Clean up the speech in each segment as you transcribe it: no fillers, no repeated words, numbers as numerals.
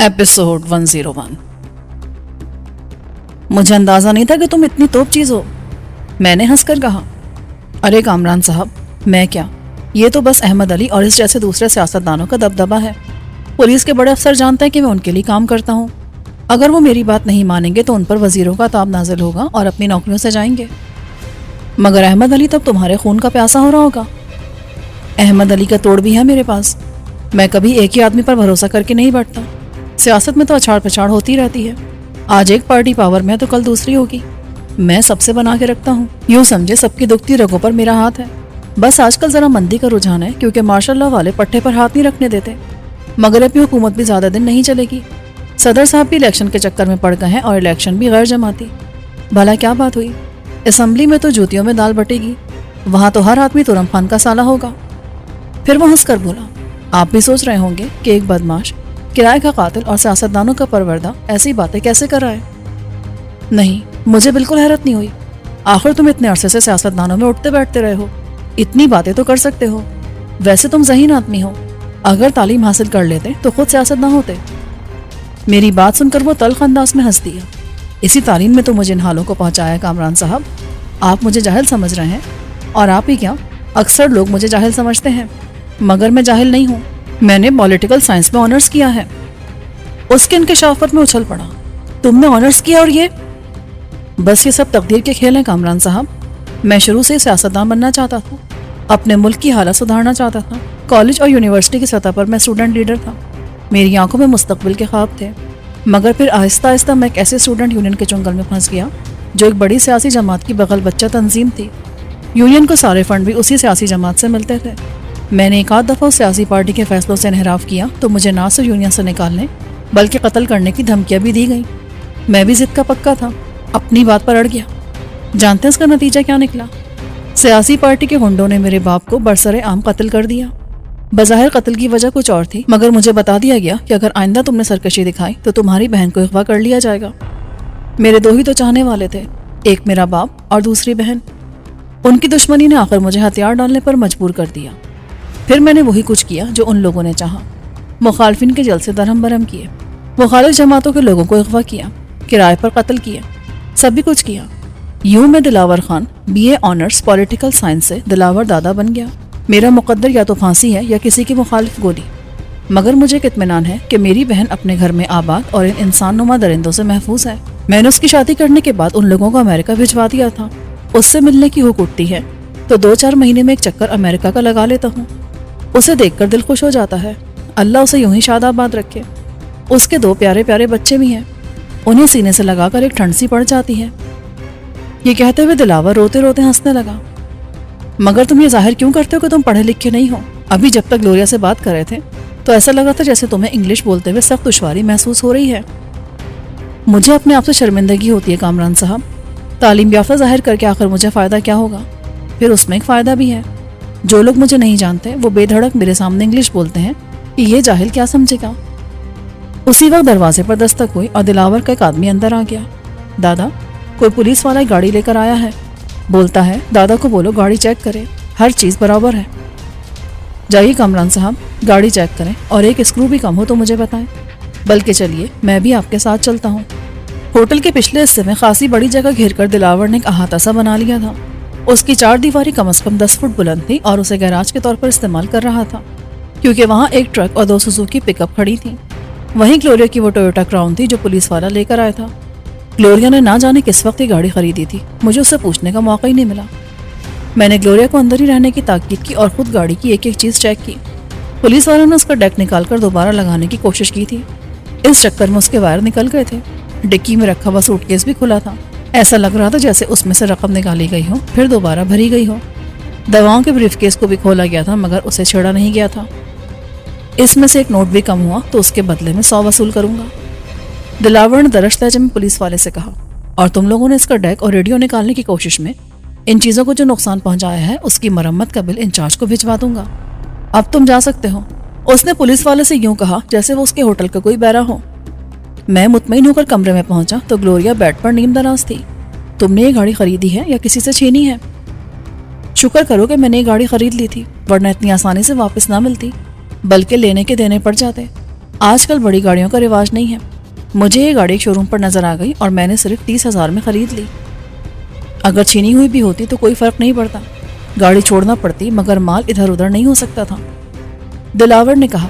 Episode 101। मुझे अंदाजा नहीं था कि तुम इतनी तोप चीज हो, मैंने हंसकर कहा। अरे कामरान साहब, मैं क्या, ये तो बस अहमद अली और इस जैसे दूसरे सियासतदानों का दबदबा है। पुलिस के बड़े अफसर जानते हैं कि मैं उनके लिए काम करता हूँ। अगर वो मेरी बात नहीं मानेंगे तो उन पर वजीरों का ताब नाजिल होगा और अपनी नौकरियों से जाएंगे। मगर अहमद अली तब तुम्हारे खून का प्यासा हो रहा होगा। अहमद अली का तोड़ भी है मेरे पास। मैं कभी एक ही आदमी पर भरोसा करके नहीं बैठता। सियासत में तो अछाड़ पछाड़ होती रहती है। आज एक पार्टी पावर में तो कल दूसरी होगी। मैं सबसे बना के रखता हूँ। यूँ समझे सबकी दुखती रगों पर मेरा हाथ है। बस आजकल जरा मंदी का रुझान है, क्योंकि माशाल्लाह वाले पट्टे पर हाथ नहीं रखने देते। मगरब की हुकूमत भी ज्यादा दिन नहीं चलेगी। सदर साहब भी इलेक्शन के चक्कर में पड़ गए हैं और इलेक्शन भी गैर जमाती। भला क्या बात हुई? असम्बली में तो जूतियों में दाल बटेगी, वहां तो हर आदमी तुरम खान का साला होगा। फिर वो हंसकर बोला, आप भी सोच रहे होंगे कि एक बदमाश, किराए का कातिल और सियासतदानों का परवरदा ऐसी बातें कैसे कर रहा है। नहीं, मुझे बिल्कुल हैरत नहीं हुई। आखिर तुम इतने अरसे से सियासतदानों में उठते बैठते रहे हो, इतनी बातें तो कर सकते हो। वैसे तुम ज़हीन आदमी हो, अगर तालीम हासिल कर लेते तो खुद सियासत ना होते। मेरी बात सुनकर वो तल्ख अंदाज में हंस दिया। इसी तालीम में तो मुझे इन हालों को पहुंचाया कामरान साहब। आप मुझे जाहिल समझ रहे हैं, और आप ही क्या, अक्सर लोग मुझे जाहिल समझते हैं, मगर मैं जाहिल नहीं हूँ। मैंने पॉलिटिकल साइंस में ऑनर्स किया है। उसके इंकशाफत में उछल पड़ा, तुमने ऑनर्स किया और ये? बस ये सब तकदीर के खेल हैं कामरान साहब। मैं शुरू से सियासतदान बनना चाहता था, अपने मुल्क की हालत सुधारना चाहता था। कॉलेज और यूनिवर्सिटी की सतह पर मैं स्टूडेंट लीडर था। मेरी आंखों में मुस्तकबिल के ख्वाब थे। मगर फिर आहिस्ता आहिस्ता मैं एक ऐसे स्टूडेंट यूनियन के चुंगल में फंस गया जो एक बड़ी सियासी जमात की बगल बच्चा तंजीम थी। यूनियन को सारे फंड भी उसी सियासी जमात से मिलते थे। मैंने एक आध दफ़ा उस सियासी पार्टी के फैसलों से इनहराफ किया तो मुझे ना सिर्फ यूनियन से निकालने बल्कि कत्ल करने की धमकियाँ भी दी गई। मैं भी जिद का पक्का था, अपनी बात पर अड़ गया। जानते हैं इसका नतीजा क्या निकला? सियासी पार्टी के गुंडों ने मेरे बाप को बरसरे आम कत्ल कर दिया। बज़ाहिर कत्ल की वजह कुछ और थी, मगर मुझे बता दिया गया कि अगर आइंदा तुमने सरकशी दिखाई तो तुम्हारी बहन को अगवा कर लिया जाएगा। मेरे दो ही तो चाहने वाले थे, एक मेरा बाप और दूसरी बहन। उनकी दुश्मनी ने आखिर मुझे हथियार डालने पर मजबूर कर दिया। फिर मैंने वही कुछ किया जो उन लोगों ने चाहा। मुखालफिन के जल से दरहम बरहम किए, मुखालिफ जमातों के लोगों को अगवा किया, किराए पर कत्ल किया, सभी कुछ किया। यूं मैं Dilawar Khan BA honours political science से दिलावर दादा बन गया। मेरा मुकद्दर या तो फांसी है या किसी की मुखालिफ गोली। मगर मुझे एक इत्मीनान है कि मेरी बहन अपने घर में आबाद और इन इंसान नुमा दरिंदों से महफूज है। मैंने उसकी शादी करने के बाद उन लोगों को अमेरिका भिजवा दिया था। उससे मिलने की हुक उठती है तो 2-4 महीने में एक चक्कर अमेरिका का लगा लेता हूँ। उसे देखकर दिल खुश हो जाता है। अल्लाह उसे यूं ही शादाबाद रखे। उसके 2 प्यारे प्यारे बच्चे भी हैं। उन्हें सीने से लगाकर एक ठंड सी पड़ जाती है। ये कहते हुए दिलावर रोते रोते हंसने लगा। मगर तुम ये जाहिर क्यों करते हो कि तुम पढ़े लिखे नहीं हो? अभी जब तक ग्लोरिया से बात कर रहे थे तो ऐसा लगा था जैसे तुम्हें इंग्लिश बोलते हुए सख्त दुश्वारी महसूस हो रही है। मुझे अपने आप से शर्मिंदगी होती है कामरान साहब। तालीम याफ्ता जाहिर करके आखिर मुझे फ़ायदा क्या होगा? फिर उसमें एक फ़ायदा भी है। जो लोग मुझे नहीं जानते वो बेधड़क मेरे सामने इंग्लिश बोलते हैं कि ये जाहिल क्या समझेगा। उसी वक्त दरवाजे पर दस्तक हुई और दिलावर का एक आदमी अंदर आ गया। दादा, कोई पुलिस वाला गाड़ी लेकर आया है। बोलता है दादा को बोलो गाड़ी चेक करे, हर चीज़ बराबर है। जाइए कामरान साहब, गाड़ी चेक करें और एक स्क्रू भी कम हो तो मुझे बताएं। बल्कि चलिए मैं भी आपके साथ चलता हूँ। होटल के पिछले हिस्से में खासी बड़ी जगह घेर कर दिलावर ने एक अहाता सा बना लिया था। उसकी 4 दीवारी कम से कम 10 फुट बुलंद थी और उसे गैराज के तौर पर इस्तेमाल कर रहा था, क्योंकि वहाँ एक ट्रक और 2 सुजुकी पिकअप खड़ी थी। वहीं ग्लोरिया की वो टोयोटा क्राउन थी जो पुलिस वाला लेकर आया था। ग्लोरिया ने ना जाने किस वक्त ये गाड़ी खरीदी थी, मुझे उससे पूछने का मौका ही नहीं मिला। मैंने ग्लोरिया को अंदर ही रहने की ताकीद की और खुद गाड़ी की एक एक चीज़ चेक की। पुलिस वालों ने उसका डेक निकालकर दोबारा लगाने की कोशिश की थी। इस चक्कर में उसके वायर निकल गए थे। डिक्की में रखा हुआ सूटकेस भी खुला था। ऐसा लग रहा था जैसे उसमें से रकम निकाली गई हो फिर दोबारा भरी गई हो। दवाओं के ब्रीफकेस को भी खोला गया था, मगर उसे छेड़ा नहीं गया था। इसमें से एक नोट भी कम हुआ तो उसके बदले में 100 वसूल करूंगा। दिलावर ने दरश लहजे में पुलिस वाले से कहा, और तुम लोगों ने इसका डेक और रेडियो निकालने की कोशिश में इन चीज़ों को जो नुकसान पहुंचाया है उसकी मरम्मत का बिल इंचार्ज को भिजवा दूंगा। अब तुम जा सकते हो। उसने पुलिस वाले से यूं कहा जैसे वो उसके होटल का कोई बैरा हो। मैं मुतमईन होकर कमरे में पहुंचा तो ग्लोरिया बेड पर नीम दराज थी। तुमने ये गाड़ी खरीदी है या किसी से छीनी है? शुक्र करो कि मैंने ये गाड़ी खरीद ली थी, वरना इतनी आसानी से वापस ना मिलती, बल्कि लेने के देने पड़ जाते। آج کل بڑی گاڑیوں کا رواج نہیں ہے. مجھے یہ گاڑی شو روم پر نظر آ گئی اور میں نے صرف 30,000 میں خرید لی. اگر چھینی ہوئی بھی ہوتی تو کوئی فرق نہیں پڑتا. گاڑی چھوڑنا پڑتی مگر مال ادھر ادھر نہیں ہو سکتا تھا. دلاور نے کہا.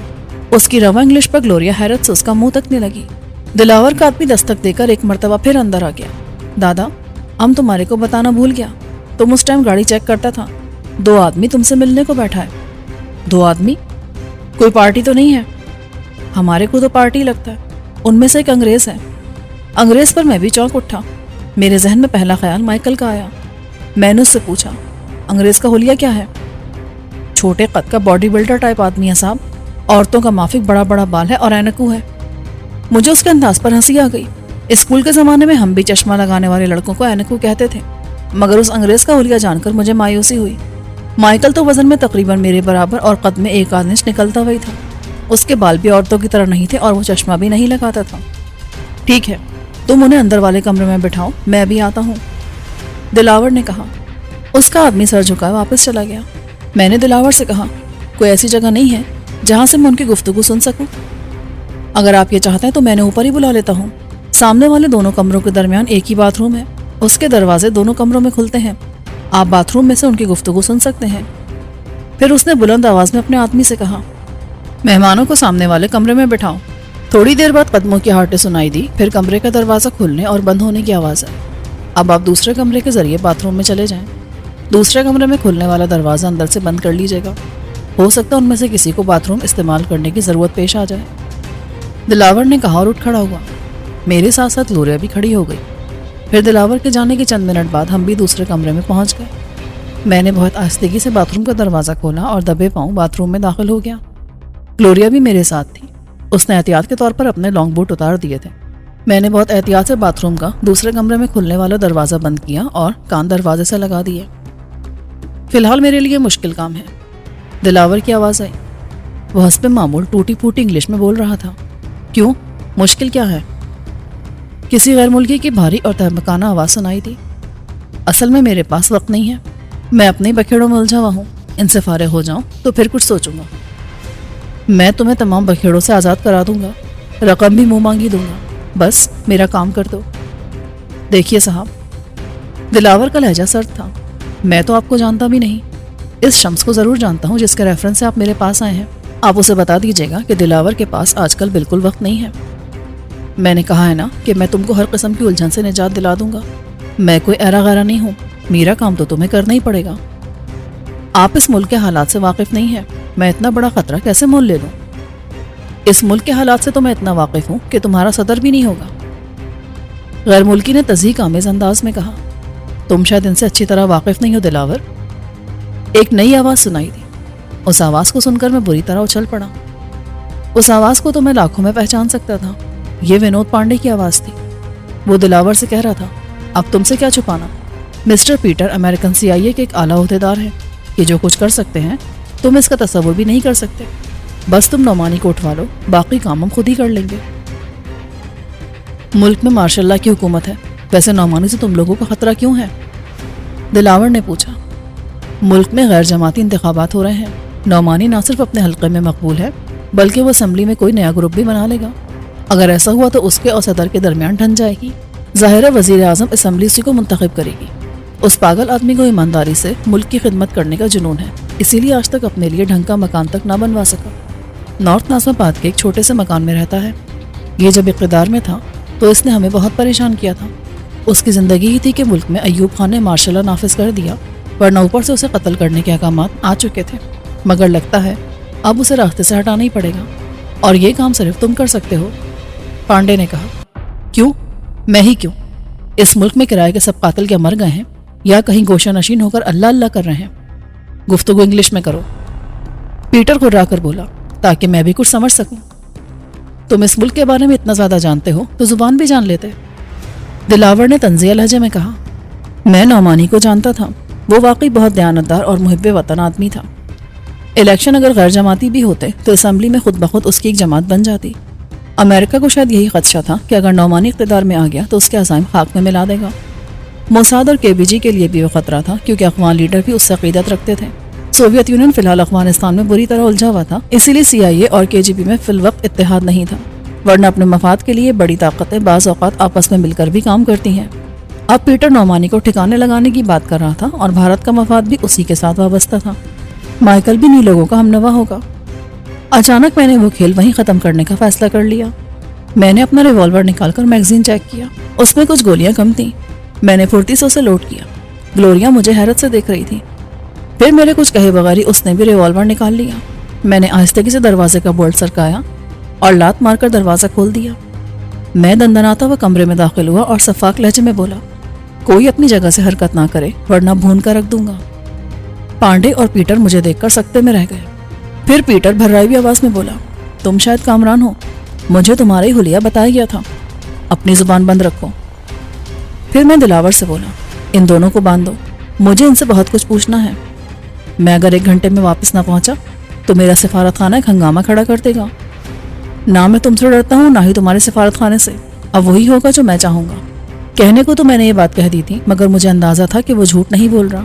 اس کی رواں انگلش پر گلوریا حیرت سے اس کا منہ تکنے لگی. دلاور کا آدمی دستک دے کر ایک مرتبہ پھر اندر آ گیا. دادا، ہم تمہارے کو بتانا بھول گیا. تم اس ٹائم گاڑی چیک کرتا تھا. 2 آدمی تم سے ملنے کو بیٹھا ہے. 2 آدمی؟ کوئی پارٹی تو نہیں ہے؟ ہمارے کو تو پارٹی لگتا ہے. ان میں سے ایک انگریز ہے. انگریز پر میں بھی چونک اٹھا. میرے ذہن میں پہلا خیال مائیکل کا آیا. میں نے اس سے پوچھا، انگریز کا حلیہ کیا ہے؟ چھوٹے قد کا باڈی بلڈر ٹائپ آدمی ہے صاحب. عورتوں کا مافک بڑا بڑا بال ہے اور اینکو ہے. مجھے اس کے انداز پر ہنسی آ گئی. اسکول کے زمانے میں ہم بھی چشمہ لگانے والے لڑکوں کو اینکو کہتے تھے، مگر اس انگریز کا حلیہ جان کر مجھے مایوسی ہوئی. مائیکل تو وزن میں تقریباً میرے برابر اور قد میں 1 آدھ انچ نکلتا ہوئی تھا. اس کے بال بھی عورتوں کی طرح نہیں تھے اور وہ چشمہ بھی نہیں لگاتا تھا. ٹھیک ہے، تم انہیں اندر والے کمرے میں بٹھاؤ، میں بھی آتا ہوں، دلاور نے کہا. اس کا آدمی سر جھکائے واپس چلا گیا. میں نے دلاور سے کہا، کوئی ایسی جگہ نہیں ہے جہاں سے میں ان کی گفتگو سن سکوں؟ اگر آپ یہ چاہتے ہیں تو میں نے اوپر ہی بلا لیتا ہوں. سامنے والے دونوں کمروں کے درمیان ایک ہی باتھ روم ہے. اس کے دروازے دونوں کمروں میں کھلتے ہیں. آپ باتھ روم میں سے ان کی گفتگو سن سکتے ہیں. پھر اس نے بلند آواز میں اپنے آدمی سے کہا، مہمانوں کو سامنے والے کمرے میں بٹھاؤ. تھوڑی دیر بعد قدموں کی ہارٹیں سنائی دی. پھر کمرے کا دروازہ کھلنے اور بند ہونے کی آواز ہے. اب آپ دوسرے کمرے کے ذریعے باتھ روم میں چلے جائیں. دوسرے کمرے میں کھلنے والا دروازہ اندر سے بند کر لیجیے گا. ہو سکتا ہے ان میں سے کسی کو باتھ روم استعمال کرنے کی ضرورت پیش آ جائے. دلاور نے کہا اور اٹھ کھڑا ہوا. میرے ساتھ ساتھ گلوریا بھی کھڑی ہو گئی. پھر دلاور کے جانے کے چند منٹ بعد ہم بھی دوسرے کمرے میں پہنچ گئے. میں نے بہت آہستگی سے باتھ روم کا دروازہ کھولا اور دبے پاؤں باتھ روم میں داخل ہو گیا. گلوریا بھی میرے ساتھ تھی. اس نے احتیاط کے طور پر اپنے لانگ بوٹ اتار دیے تھے. میں نے بہت احتیاط سے باتھ روم کا دوسرے کمرے میں کھلنے والا دروازہ بند کیا اور کان دروازے سے لگا دیے. فی الحال میرے لیے مشکل کام ہے. دلاور کی آواز آئی. وہ حسب معمول ٹوٹی پھوٹی انگلش میں بول رہا تھا. کیوں؟ مشکل کیا ہے؟ کسی غیر ملکی کی بھاری اور تہمکانہ آواز سنائی دی. اصل میں میرے پاس وقت نہیں ہے. میں اپنے بکھیڑوں میں الجھا ہوا ہوں. ان سے فارغ ہو جاؤں تو پھر کچھ سوچوں گا. میں تمہیں تمام بکھیڑوں سے آزاد کرا دوں گا. رقم بھی منہ مانگی دوں گا. بس میرا کام کر دو. دیکھیے صاحب، دلاور کا لہجہ سرد تھا. میں تو آپ کو جانتا بھی نہیں. اس شخص کو ضرور جانتا ہوں جس کے ریفرنس سے آپ میرے پاس آئے ہیں. آپ اسے بتا دیجیے گا کہ دلاور کے پاس آج کل بالکل وقت نہیں ہے. میں نے کہا ہے نا کہ میں تم کو ہر قسم کی الجھن سے نجات دلا دوں گا. میں کوئی ایرا غیرا نہیں ہوں. میرا کام تو تمہیں کرنا ہی پڑے گا. آپ اس ملک کے حالات سے واقف نہیں ہیں. میں اتنا بڑا خطرہ کیسے مول لے لوں؟ اس ملک کے حالات سے تو میں اتنا واقف ہوں کہ تمہارا صدر بھی نہیں ہوگا. غیر ملکی نے تضحیک آمیز انداز میں کہا. تم شاید ان سے اچھی طرح واقف نہیں ہو دلاور. ایک نئی آواز سنائی دی. اس آواز کو سن کر میں بری طرح اچھل پڑا. اس آواز کو تو میں لاکھوں میں پہچان سکتا تھا. یہ ونود پانڈے کی آواز تھی. وہ دلاور سے کہہ رہا تھا، اب تم سے کیا چھپانا؟ مسٹر پیٹر امریکن CIA کے ایک اعلیٰ عہدیدار ہیں. یہ جو کچھ کر سکتے ہیں تم اس کا تصور بھی نہیں کر سکتے. بس تم نعمانی کو اٹھوا لو، باقی کام ہم خود ہی کر لیں گے. ملک میں ماشاء اللہ کی حکومت ہے. ویسے نعمانی سے تم لوگوں کو خطرہ کیوں ہے؟ دلاور نے پوچھا. ملک میں غیر جماعتی انتخابات ہو رہے ہیں. نعمانی نہ صرف اپنے حلقے میں مقبول ہے بلکہ وہ اسمبلی میں کوئی نیا گروپ بھی بنا لے گا. اگر ایسا ہوا تو اس کے اور صدر کے درمیان ٹھن جائے گی. ظاہر ہے وزیر اعظم اسمبلی اسی کو منتخب کرے گی. اس پاگل آدمی کو ایمانداری سے ملک کی خدمت کرنے کا جنون ہے، اسی لیے آج تک اپنے لیے ڈھنگ کا مکان تک نہ بنوا سکا. نارتھ نازم آباد کے ایک چھوٹے سے مکان میں رہتا ہے. یہ جب اقتدار میں تھا تو اس نے ہمیں بہت پریشان کیا تھا. اس کی زندگی ہی تھی کہ ملک میں ایوب خان نے مارشل لا نافذ کر دیا، ورنہ اوپر سے اسے قتل کرنے کے احکامات آ چکے تھے. مگر لگتا ہے اب اسے راستے سے ہٹانا ہی پڑے گا، اور یہ کام صرف تم کر سکتے ہو. پانڈے نے کہا. کیوں؟ میں ہی کیوں؟ اس ملک میں کرائے کے سب قاتل کیا مر گئے ہیں یا کہیں گوشہ نشین ہو کر اللہ اللہ کر رہے ہیں؟ گفتگو انگلش میں کرو. پیٹر گھرا کر بولا، تاکہ میں بھی کچھ سمجھ سکوں. تم اس ملک کے بارے میں اتنا زیادہ جانتے ہو تو زبان بھی جان لیتے. دلاور نے طنزیہ لہجے میں کہا. میں نعمانی کو جانتا تھا. وہ واقعی بہت دیانتدار اور محب وطن آدمی تھا. الیکشن اگر غیر جماعتی بھی ہوتے تو اسمبلی میں خود بخود اس کی ایک جماعت بن جاتی. امریکہ کو شاید یہی خدشہ تھا کہ اگر نعمانی اقتدار میں آ گیا تو اس کے عزائم خاک میں ملا دے گا. موساد اور KBG کے لیے بھی وہ خطرہ تھا، کیونکہ افغان لیڈر بھی اس سے عقیدت رکھتے تھے. सोवियत यूनियन फिलहाल अफगानिस्तान में बुरी तरह उलझा हुआ था, इसीलिए CIA और KGB में फिल वक्त इत्तेहाद नहीं था, वरना अपने मफाद के लिए बड़ी ताकतें बाज़ औक़ात आपस में मिलकर भी काम करती हैं। अब पीटर नौमानी को ठिकाने लगाने की बात कर रहा था और भारत का मफाद भी उसी के साथ वाबस्ता था। माइकल भी नी लोगों का हमनवा होगा। अचानक मैंने वो खेल वहीं ख़त्म करने का फैसला कर लिया। मैंने अपना रिवॉल्वर निकालकर मैगजीन चेक किया, उसमें कुछ गोलियां कम थीं। मैंने फुर्ती से उसे लोड किया। ग्लोरिया मुझे हैरत से देख रही थी। फिर मेरे कुछ कहे बगैर ही उसने भी रिवॉल्वर निकाल लिया। मैंने आहिस्तेगी से दरवाजे का बोल्ट सरकाया और लात मारकर दरवाज़ा खोल दिया। मैं दंदनाता हुआ कमरे में दाखिल हुआ और सफाक लहजे में बोला, कोई अपनी जगह से हरकत ना करे वरना भून कर रख दूंगा। पांडे और पीटर मुझे देखकर सकते में रह गए। फिर पीटर भर्राई हुई आवाज़ में बोला, तुम शायद कामरान हो, मुझे तुम्हारा ही हुलिया बताया गया था, अपनी जुबान बंद रखो। फिर मैं दिलावर से बोला, इन दोनों को बांध दो, मुझे इनसे बहुत कुछ पूछना है। मैं अगर 1 घंटे में वापस ना पहुंचा तो मेरा सिफारत खाना एक हंगामा खड़ा कर देगा। ना मैं तुमसे डरता हूँ ना ही तुम्हारे सिफारत खाने से। अब वही होगा जो मैं चाहूँगा। कहने को तो मैंने ये बात कह दी थी, मगर मुझे अंदाज़ा था कि वो झूठ नहीं बोल रहा।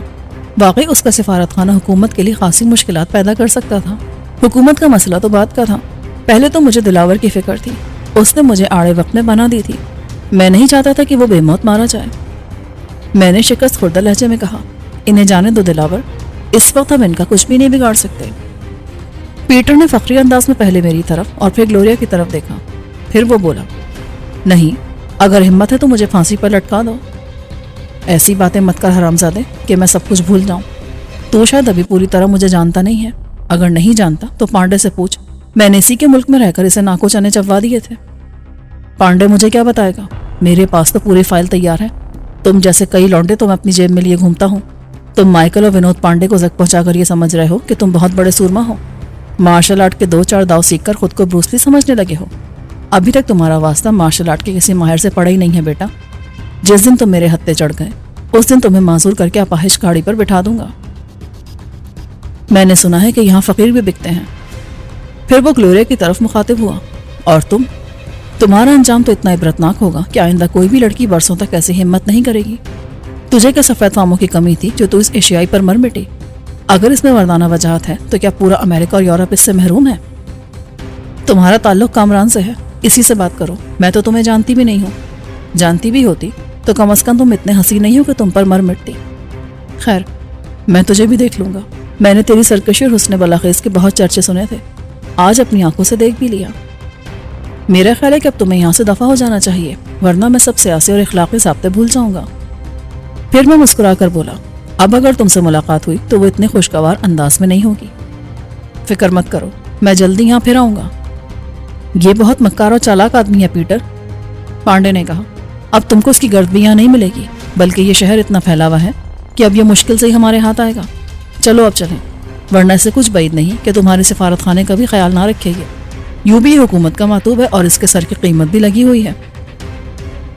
वाकई उसका सिफारत खाना हुकूमत के लिए खासी मुश्किलात पैदा कर सकता था। हुकूमत का मसला तो बात का था। पहले तो मुझे दिलावर की फिक्र थी, उसने मुझे आड़े वक्त में बना दी थी। मैं नहीं चाहता था कि वो बेमौत मारा जाए। मैंने शिकस्त खुर्दा लहजे में कहा, इन्हें जाने दो दिलावर, इस वक्त हम इनका कुछ भी नहीं बिगाड़ सकते। पीटर ने फखरी अंदाज में पहले मेरी तरफ और फिर ग्लोरिया की तरफ देखा। फिर वो बोला, नहीं, अगर हिम्मत है तो मुझे फांसी पर लटका दो। ऐसी बातें मत कर हरामजादे कि मैं सब कुछ भूल जाऊं। तो शायद अभी पूरी तरह मुझे जानता नहीं है। अगर नहीं जानता तो पांडे से पूछ, मैंने इसी के मुल्क में रहकर इसे नाको चने चबवा दिए थे। पांडे मुझे क्या बताएगा? मेरे पास तो पूरी फाइल तैयार है। तुम जैसे कई लौंडे तो मैं अपनी जेब में लिए घूमता हूँ। तुम माइकल और विनोद पांडे को जख्म पहुंचाकर ये समझ रहे हो कि तुम बहुत बड़े सूरमा हो। मार्शल आर्ट के 2-4 दाव सीखकर खुद को ब्रूस ली समझने लगे हो। अभी तक तुम्हारा वास्ता मार्शल आर्ट के किसी माहिर से पड़ा ही नहीं है बेटा। जिस दिन तुम मेरे हत्थे चढ़ गए उस दिन तुम्हें माजूर करके अपाहिज गाड़ी पर बिठा दूंगा। मैंने सुना है कि यहाँ फकीर भी बिकते हैं। फिर वो ग्लोरिया की तरफ मुखातिब हुआ, और तुम्हारा अंजाम तो इतना इबरतनाक होगा कि आइंदा कोई भी लड़की बरसों तक ऐसी हिम्मत नहीं करेगी। तुझे क्या सफ़ेद फामों की कमी थी जो तू इस एशियाई पर मर मिटी? अगर इसमें मर्दाना वजाहत है तो क्या पूरा अमेरिका और यूरोप इससे महरूम है? तुम्हारा ताल्लुक कामरान से है, इसी से बात करो। मैं तो तुम्हें जानती भी नहीं हूँ। जानती भी होती तो कम अज़ कम तुम इतने हंसी नहीं हो कि तुम पर मर मिटती। खैर, मैं तुझे भी देख लूँगा। मैंने तेरी सरकशी और हुस्न बलाखेज के बहुत चर्चे सुने थे, आज अपनी आंखों से देख भी लिया। मेरा ख्याल है कि अब तुम्हें यहाँ से दफ़ा हो जाना चाहिए, वरना मैं सब सियासी और इखलाकी ज़ाब्ते भूल जाऊँगा। फिर मैं मुस्कुरा कर बोला, अब अगर तुमसे मुलाकात हुई तो वो इतने खुशगवार अंदाज में नहीं होगी। फिक्र मत करो, मैं जल्दी यहाँ फिर आऊँगा। ये बहुत मक्कार और चालाक आदमी है पीटर, पांडे ने कहा। अब तुमको उसकी गर्द भी यहाँ नहीं मिलेगी, बल्कि ये शहर इतना फैला हुआ है कि अब ये मुश्किल से ही हमारे हाथ आएगा। चलो अब चलें, वरना इससे कुछ बैद नहीं कि तुम्हारे सिफारत खाने का भी ख्याल ना रखेगी। यूं भी हुकूमत का मातूब है और इसके सर की कीमत भी लगी हुई है।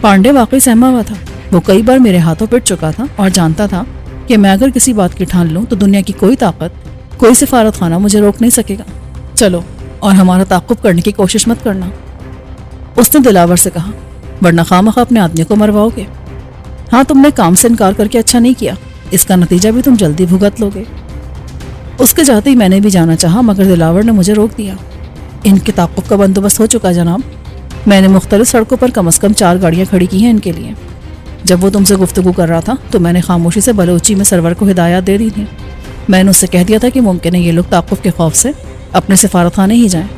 पांडे वाकई सहमा हुआ था। वो कई बार मेरे हाथों पिट चुका था और जानता था कि मैं अगर किसी बात की ठान लूँ तो दुनिया की कोई ताकत, कोई सिफारत खाना मुझे रोक नहीं सकेगा। चलो, और हमारा ताक़ुब करने की कोशिश मत करना, उसने दिलावर से कहा, वरना खामखा अपने आदमी को मरवाओगे। हाँ, तुमने काम से इनकार करके अच्छा नहीं किया, इसका नतीजा भी तुम जल्दी भुगत लोगे। उसके जाते ही मैंने भी जाना चाहा, मगर दिलावर ने मुझे रोक दिया। इनके ताक़ुब का बंदोबस्त हो चुका जनाब। मैंने मुख्तलिफ सड़कों पर कम अज़ कम 4 गाड़ियाँ खड़ी की हैं इनके लिए। जब वो तुमसे गुफ्तगू कर रहा था तो मैंने खामोशी से बलोची में सरवर को हिदायत दे दी थी। मैंने उससे कह दिया था कि मुमकिन है ये लोग ताक़ुब के खौफ से अपने सिफारत खाने ही जाएं,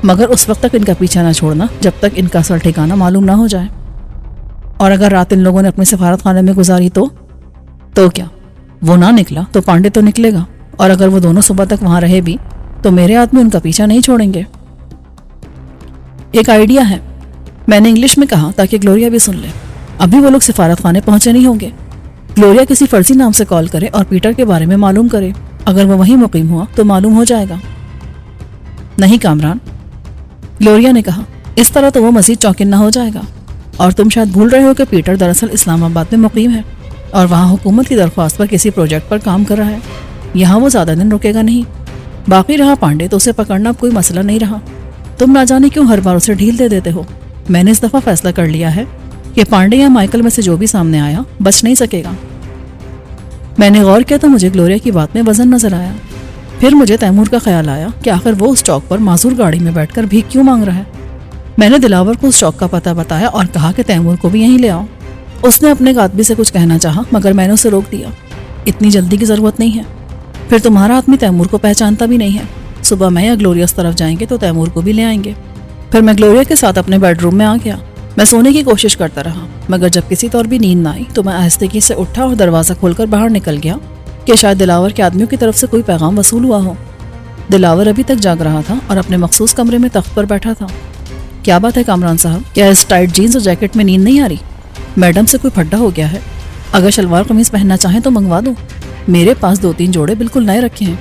मगर उस वक्त तक इनका पीछा ना छोड़ना जब तक इनका असल ठिकाना मालूम ना हो जाए। और अगर रात इन लोगों ने अपने सिफारत खाने में गुजारी तो क्या? वो ना निकला तो पांडे तो निकलेगा, और अगर वो दोनों सुबह तक वहाँ रहे भी तो मेरे आदमी उनका पीछा नहीं छोड़ेंगे। एक आइडिया है, मैंने इंग्लिश में कहा ताकि ग्लोरिया भी सुन ले। अभी वो लोग सिफारत खाने पहुंचे नहीं होंगे। ग्लोरिया किसी फर्जी नाम से कॉल करे और पीटर के बारे में मालूम करे। अगर वो वहीं मुकीम हुआ तो मालूम हो जाएगा। नहीं कामरान, ग्लोरिया ने कहा, इस तरह तो वो मजीद चौकिन्ना हो जाएगा। और तुम शायद भूल रहे हो कि पीटर दरअसल इस्लामाबाद में मुकीम है और वहाँ हुकूमत की दरख्वास्त पर किसी प्रोजेक्ट पर काम कर रहा है। यहाँ वो ज़्यादा दिन रुकेगा नहीं। बाकी रहा पांडे, तो उसे पकड़ना अब कोई मसला नहीं रहा। तुम ना जाने क्यों हर बार उसे ढील दे देते हो। मैंने इस दफ़ा फैसला कर लिया है कि पांडे या माइकल में से जो भी सामने आया बच नहीं सकेगा। मैंने गौर किया तो मुझे ग्लोरिया की बात में वजन नजर आया। پھر مجھے تیمور کا خیال آیا کہ آخر وہ اس چوک پر معذور گاڑی میں بیٹھ کر بھیک کیوں مانگ رہا ہے۔ میں نے دلاور کو اس چوک کا پتہ بتایا اور کہا کہ تیمور کو بھی یہیں لے آؤ۔ اس نے اپنے کاتبی سے کچھ کہنا چاہا مگر میں نے اسے روک دیا۔ اتنی جلدی کی ضرورت نہیں ہے، پھر تمہارا آدمی تیمور کو پہچانتا بھی نہیں ہے۔ صبح میں یا گلوریا اس طرف جائیں گے تو تیمور کو بھی لے آئیں گے۔ پھر میں گلوریا کے ساتھ اپنے بیڈ روم میں آ گیا۔ میں سونے کی کوشش کرتا رہا مگر جب کسی طور بھی نیند نہ آئی تو میں آہستگی سے اٹھا اور دروازہ کھول کر باہر نکل گیا کہ شاید دلاور کے آدمیوں کی طرف سے کوئی پیغام وصول ہوا ہو۔ دلاور ابھی تک جاگ رہا تھا اور اپنے مخصوص کمرے میں تخت پر بیٹھا تھا۔ کیا بات ہے کامران صاحب، کیا اس ٹائٹ جینز اور جیکٹ میں نیند نہیں آ رہی؟ میڈم سے کوئی پھڈا ہو گیا ہے؟ اگر شلوار قمیض پہننا چاہیں تو منگوا دوں، میرے پاس 2-3 جوڑے بالکل نئے رکھے ہیں۔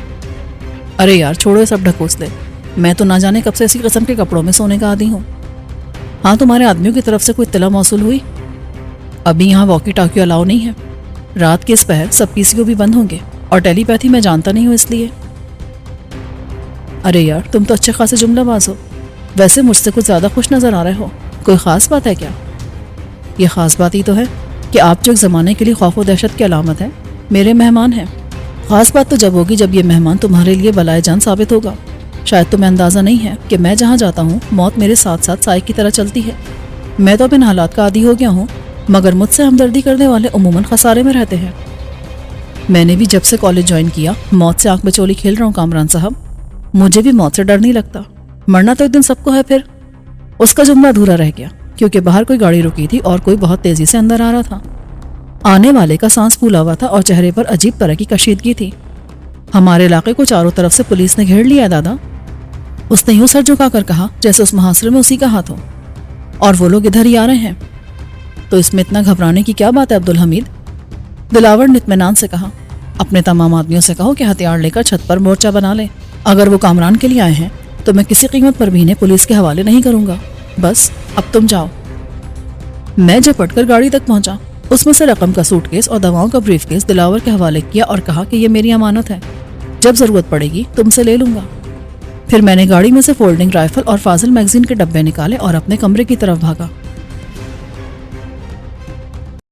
ارے یار چھوڑو یہ سب ڈھکوس لے، میں تو نہ جانے کب سے اسی قسم کے کپڑوں میں سونے کا عادی ہوں۔ ہاں تمہارے آدمیوں کی طرف سے کوئی اطلاع موصول ہوئی؟ ابھی یہاں واکی ٹاکی الاؤ نہیں ہے، رات کے اس پہر سب PCO بھی بند ہوں گے اور ٹیلی پیتھی میں جانتا نہیں ہوں اس لیے۔ ارے یار تم تو اچھے خاصے جملہ باز ہو، ویسے مجھ سے کچھ زیادہ خوش نظر آ رہے ہو، کوئی خاص بات ہے کیا؟ یہ خاص بات ہی تو ہے کہ آپ جو ایک زمانے کے لیے خوف و دہشت کی علامت ہے میرے مہمان ہیں۔ خاص بات تو جب ہوگی جب یہ مہمان تمہارے لیے بلائے جان ثابت ہوگا۔ شاید تمہیں اندازہ نہیں ہے کہ میں جہاں جاتا ہوں موت میرے ساتھ ساتھ سائے کی طرح چلتی ہے۔ میں تو اب ان حالات کا عادی ہو گیا ہوں مگر مجھ سے ہمدردی کرنے والے عموماً خسارے میں رہتے ہیں۔ میں نے بھی جب سے کالج جوائن کیا موت سے آنکھ بچولی کھیل رہا ہوں کامران صاحب، مجھے بھی موت سے ڈر نہیں لگتا، مرنا تو ایک دن سب کو ہے۔ پھر اس کا جملہ ادھورا رہ گیا کیونکہ باہر کوئی گاڑی رکی تھی اور کوئی بہت تیزی سے اندر آ رہا تھا۔ آنے والے کا سانس پھولا ہوا تھا اور چہرے پر عجیب طرح کی کشیدگی تھی۔ ہمارے علاقے کو چاروں طرف سے پولیس نے گھیر لیا ہے دادا، اس نے یوں سر جھکا کر کہا جیسے اس محاصرے میں اسی کا ہاتھ ہو، اور وہ لوگ ادھر ہی آ رہے ہیں۔ تو اس میں اتنا گھبرانے کی کیا بات ہے عبدالحمید؟ دلاور نے اطمینان سے کہا، اپنے تمام آدمیوں سے کہو کہ ہتھیار لے کر چھت پر مورچہ بنا لیں، اگر وہ کامران کے لیے آئے ہیں تو میں کسی قیمت پر بھی انہیں پولیس کے حوالے نہیں کروں گا۔ بس اب تم جاؤ۔ میں جھپٹ کر گاڑی تک پہنچا، اس میں سے رقم کا سوٹ کیس اور دواؤں کا بریف کیس دلاور کے حوالے کیا اور کہا کہ یہ میری امانت ہے، جب ضرورت پڑے گی تم سے لے لوں گا۔ پھر میں نے گاڑی میں سے فولڈنگ رائفل اور فاضل میگزین کے ڈبے نکالے اور اپنے کمرے کی طرف بھاگا۔